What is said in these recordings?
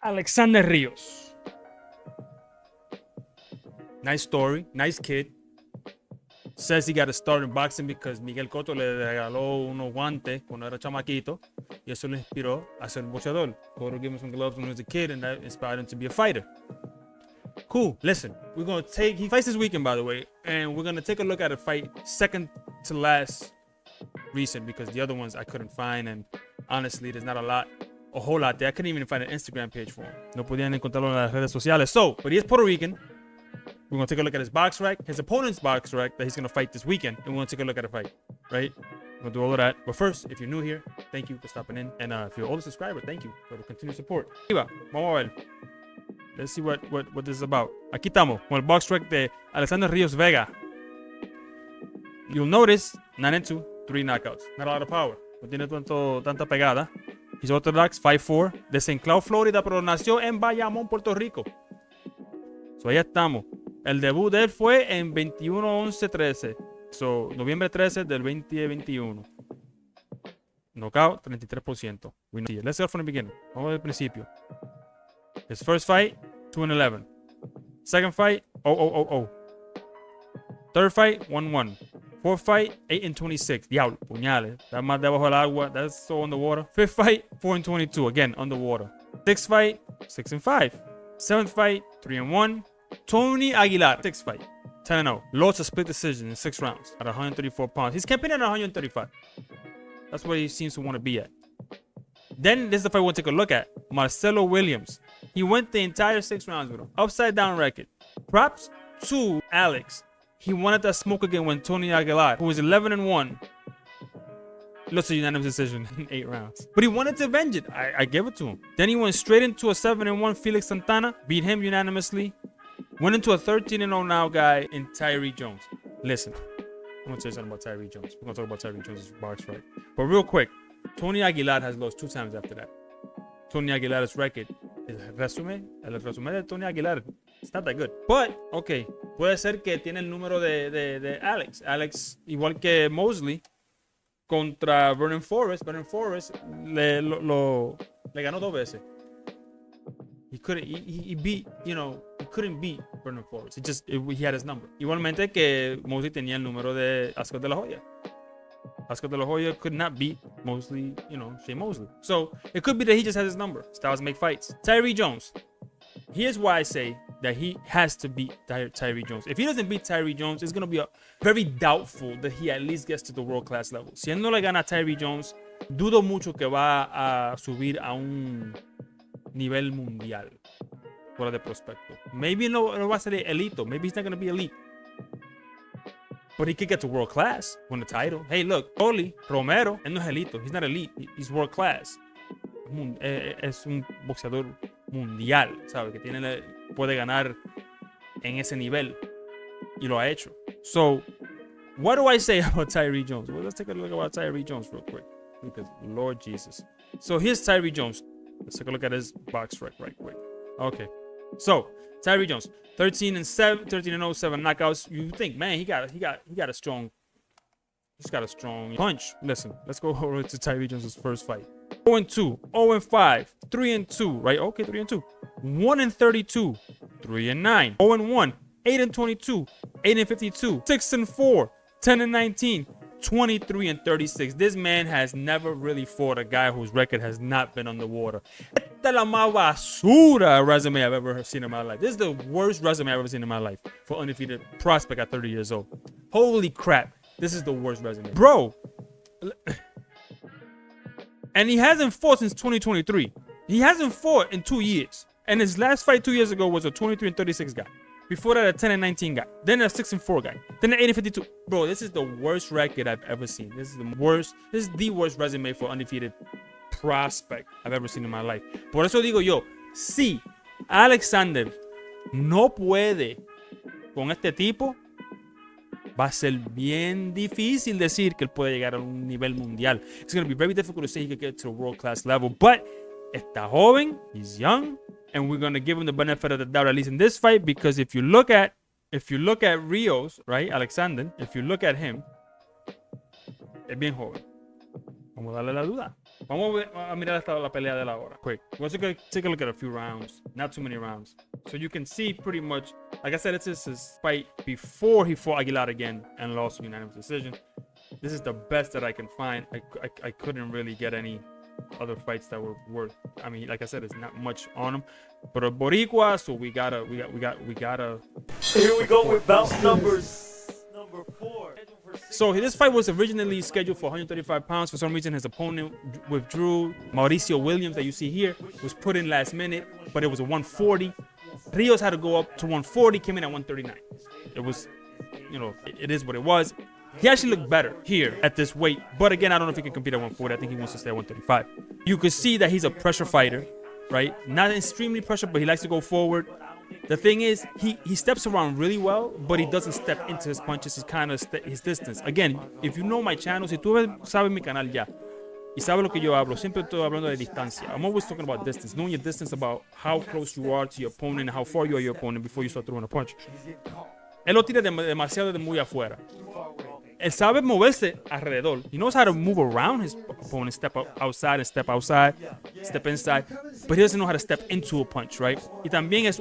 Alexander Ríos. Nice story, nice kid. Says he got to start in boxing because Miguel Cotto le regaló unos guantes cuando era chamaquito y eso le inspiró a ser boxeador. Cotto gave him some gloves when he was a kid and that inspired him to be a fighter. Cool. Listen, he fights this weekend, by the way, and we're gonna take a look at a fight second to last recent because the other ones I couldn't find, and honestly, there's not a whole lot there. I couldn't even find an Instagram page for him. No podían encontrarlo en las redes sociales. So, but he is Puerto Rican. We're gonna take a look at his box rec, his opponent's box rec that he's gonna fight this weekend, and we're gonna take a look at a fight, right? We're gonna do all of that. But first, if you're new here, thank you for stopping in, and if you're an older subscriber, thank you for the continued support. Vamos a ver. Let's see what this is about. Aquí estamos con el box rec de Alexander Ríos Vega. You'll notice 9-2, 3 knockouts. Not a lot of power. No tiene tanta pegada. He's orthodox, 5'4", de St. Cloud, Florida, pero nació en Bayamón, Puerto Rico. So ahí estamos. El debut de él fue en 21-11-13. So, noviembre 13 del 2021. Knockout, 33%. Let's go from the beginning. Vamos del principio. His first fight, 2-11. Second fight, 0-0-0. Third fight, 1-1. Fourth fight, 8-26. Diablo, puñales. That's más debajo del agua. That's so underwater. Fifth fight, 4-22. Again, underwater. Sixth fight, 6-5. Seventh fight, 3-1. Tony Aguilar, sixth fight, 10-0. Lost a split decision in 6 rounds at 134 pounds. He's camping at 135. That's where he seems to want to be at. Then this is the fight we'll take a look at. Marcelo Williams. He went the entire 6 rounds with him. Upside down record. Props to Alex. He wanted that smoke again when Tony Aguilar, who was 11-1, lost a unanimous decision in 8 rounds. But he wanted to avenge it. I gave it to him. Then he went straight into a 7-1 Felix Santana. Beat him unanimously. Went into a 13-0 now guy in Tayre Jones. Listen, I'm going to tell you something about Tayre Jones. We're going to talk about Tayre Jones' box fight. But real quick, Tony Aguilar has lost 2 times after that. Tony Aguilar's record, el resumen de Tony Aguilar, it's not that good. But, okay, puede ser que tiene el número de Alex. Alex, igual que Mosley, contra Vernon Forrest. Vernon Forrest le ganó 2 veces. He couldn't beat Vernon Forrest. He had his number. Igualmente que Mosley tenía el número de Oscar de la Hoya. Oscar de la Hoya could not beat Mosley, Shane Mosley. So it could be that he just has his number. Styles make fights. Tayre Jones. Here's why I say that he has to beat Tayre Jones. If he doesn't beat Tayre Jones, it's going to be very doubtful that he at least gets to the world class level. Si él no le gana a Tayre Jones, dudo mucho que va a subir a un nivel mundial fuera de prospecto. Maybe no va a ser elite. Maybe he's not going to be elite. But he could get to world class, win the title. Hey, look, Oli Romero, él no es elite. He's not elite. He's world class. Es un boxeador mundial, ¿sabes? Que puede ganar en ese nivel. Y lo ha hecho. So, what do I say about Tayre Jones? Well, let's take a look at Tayre Jones real quick. Because, Lord Jesus. So, here's Tayre Jones. Let's take a look at his box rec right quick. Okay. So, Tayre Jones, 13-0, 7 knockouts. You think, man, he got a strong punch. Listen, let's go over to Tayre Jones' first fight. 0-2, 0-5, 3-2, right? Okay, 3-2. 1-32, 3-9, 0-1, 8-22, 8-52, 6-4, 10-19, 23-36. This man has never really fought a guy whose record has not been underwater. Esta es la más basura resume I've ever seen in my life. This is the worst resume I've ever seen in my life for undefeated prospect at 30 years old. Holy crap. This is the worst resume. Bro. And he hasn't fought since 2023. He hasn't fought in 2 years. And his last fight 2 years ago was a 23-36 guy. Before that, a 10-19 guy. Then a 6-4 guy. Then an 8-52. Bro, this is the worst record I've ever seen. This is the worst resume for undefeated prospect I've ever seen in my life. Por eso digo yo, si Alexander no puede con este tipo, va a ser bien difícil decir que él puede llegar a un nivel mundial. It's going to be very difficult to say he could get to a world class level. But está joven, he's young, and we're going to give him the benefit of the doubt at least in this fight, because if you look at Ríos, right, Alexander, if you look at him, es bien joven. Vamos a darle la duda. Vamos a mirar hasta la pelea de la hora. Quick. Let's take a look at a few rounds. Not too many rounds. So you can see pretty much, like I said, it's his fight before he fought Aguilar again and lost unanimous decision. This is the best that I can find. I couldn't really get any other fights that were worth. I mean, like I said, it's not much on him. But a Boricua, so we gotta. Here we go with bout number 4. So this fight was originally scheduled for 135 pounds. For some reason, his opponent withdrew. Mauricio Williams, that you see here, was put in last minute, but it was a 140. Rios had to go up to 140, came in at 139. It was, it is what it was. He actually looked better here at this weight. But again, I don't know if he can compete at 140. I think he wants to stay at 135. You could see that he's a pressure fighter, right? Not extremely pressure, but he likes to go forward. The thing is, he steps around really well, but he doesn't step into his punches. He's kind of his distance. Again, if you know my channel, si tú sabes mi canal ya, y sabes lo que yo hablo, siempre estoy hablando de distancia. I'm always talking about distance, knowing your distance about how close you are to your opponent and how far you are your opponent before you start throwing a punch. Él lo tira demasiado de muy afuera. Él sabe moverse alrededor. He knows how to move around his opponent, step outside, step inside, but he doesn't know how to step into a punch, right? Y también es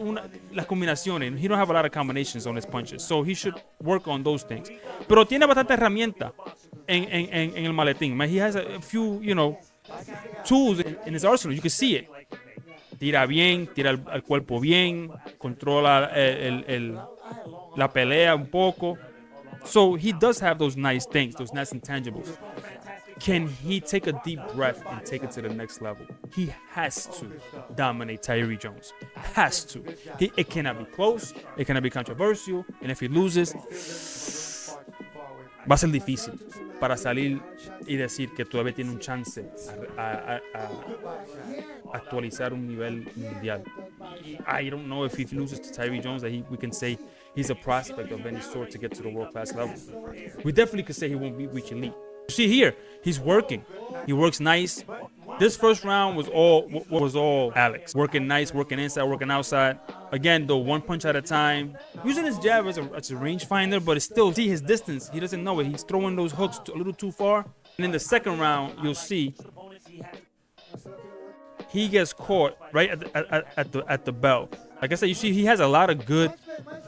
las combinaciones. He don't have a lot of combinations on his punches, so he should work on those things. Pero tiene bastante herramienta en el maletín. Man, he has a few, tools in his arsenal. You can see it. Tira bien, tira al cuerpo bien, controla la pelea un poco. So he does have those nice things, those nice intangibles. Can he take a deep breath and take it to the next level? He has to dominate Tayre Jones. Has to. It cannot be close. It cannot be controversial. And if he loses, va a ser difícil para salir y decir que todavía tiene un chance a actualizar un nivel mundial. I don't know if he loses to Tayre Jones that we can say he's a prospect of any sort to get to the world-class level. We definitely could say he won't reach elite. You see here, he's working. He works nice. This first round was all Alex. Working nice, working inside, working outside. Again, though, one punch at a time. Using his jab as a rangefinder, but it's still, see his distance. He doesn't know it. He's throwing those hooks a little too far. And in the second round, you'll see he gets caught right at the bell. Like I said, you see he has a lot of good,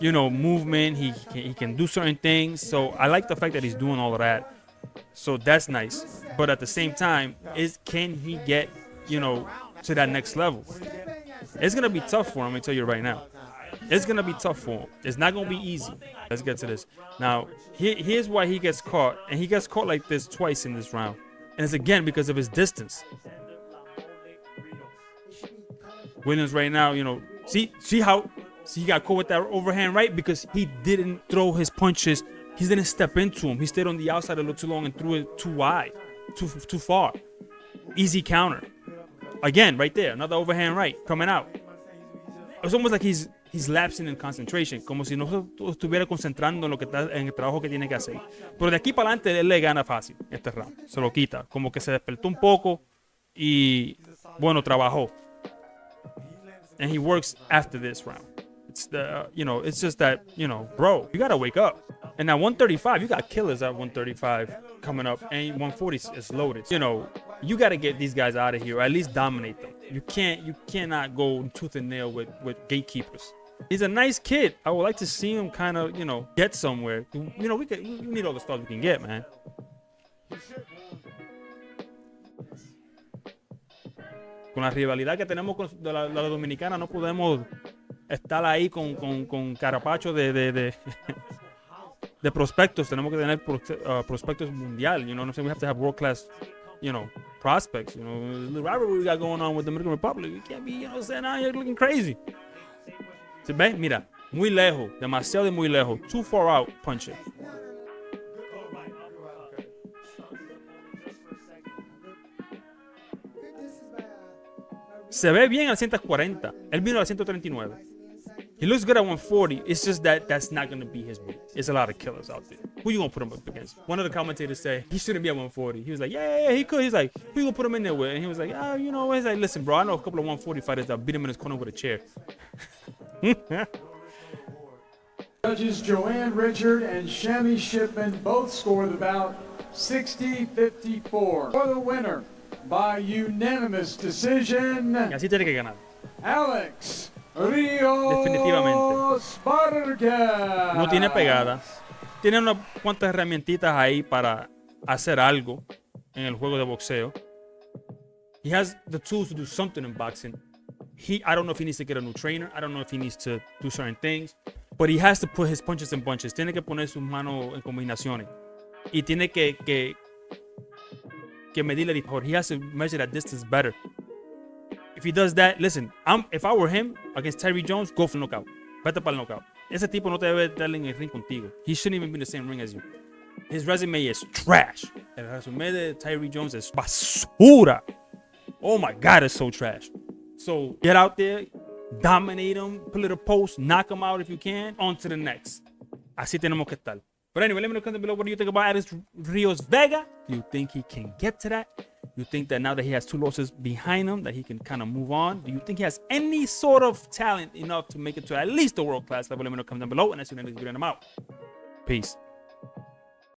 movement. He can do certain things. So I like the fact that he's doing all of that. So that's nice. But at the same time, can he get, to that next level? It's going to be tough for him, I'm going to tell you right now. It's going to be tough for him. It's not going to be easy. Let's get to this. Now, here's why he gets caught. And he gets caught like this twice in this round. And it's again because of his distance. Williams right now, see how he got caught with that overhand right because he didn't throw his punches. He didn't step into him. He stayed on the outside a little too long and threw it too wide, too far. Easy counter. Again, right there, another overhand right coming out. It's almost like he's lapsing in concentration, como si no estuviera concentrando en el trabajo que tiene que hacer. Pero de aquí para adelante él le gana fácil este round. Se lo quita, como que se despertó un poco y bueno, trabajó. And he works after this round. It's it's just that, bro, you gotta wake up. And at 135, you got killers at 135 coming up, and 140 is loaded. You gotta get these guys out of here, or at least dominate them. You cannot go tooth and nail with gatekeepers. He's a nice kid. I would like to see him kind of, get somewhere. We need all the stars we can get, man. Con la rivalidad que tenemos con la dominicana, no podemos estar ahí con carapacho de prospectos. Tenemos que tener prospectos mundial. We have to have world class, prospects. The rivalry we got going on with the Dominican Republic, we can't be, sitting out here looking crazy. ¿Se ve? Mira, muy lejos, demasiado muy lejos, too far out punching. Se ve bien al 140. Él vino al 139. He looks good at 140. It's just that's not going to be his weight. There's a lot of killers out there. Who you going to put him up against? One of the commentators said he shouldn't be at 140. He was like, yeah, he could. He's like, who you going to put him in there with? And he was like, he's like, listen, bro, I know a couple of 140 fighters that beat him in his corner with a chair. Judges Joanne Richard and Shammy Shipman both score the bout 60-54. For the winner, by unanimous decision, Y así tiene que ganar. Alex Ríos Definitivamente. Vega. No tiene pegadas. Tiene unas cuantas herramientitas ahí para hacer algo en el juego de boxeo. He has the tools to do something in boxing. I don't know if he needs to get a new trainer. I don't know if he needs to do certain things. But he has to put his punches in bunches. Tiene que poner sus manos en combinaciones. Y tiene que medirle el power. He has to measure that distance better. If he does that, listen, if I were him against Tayre Jones, go for knockout. Vete para el knockout. Ese tipo no te debe darle en el ring contigo. He shouldn't even be in the same ring as you. His resume is trash. El resume de Tayre Jones es basura. Oh my God, it's so trash. So get out there, dominate him, put a little post, knock him out if you can, on to the next. Así tenemos que estar. But anyway, let me know down below what do you think about Alex Ríos Vega. Do you think he can get to that? You think that now that he has 2 losses behind him, that he can kind of move on? Do you think he has any sort of talent enough to make it to at least the world class level? Let me know down below, and I'll see you in the next video. And I'm out. Peace.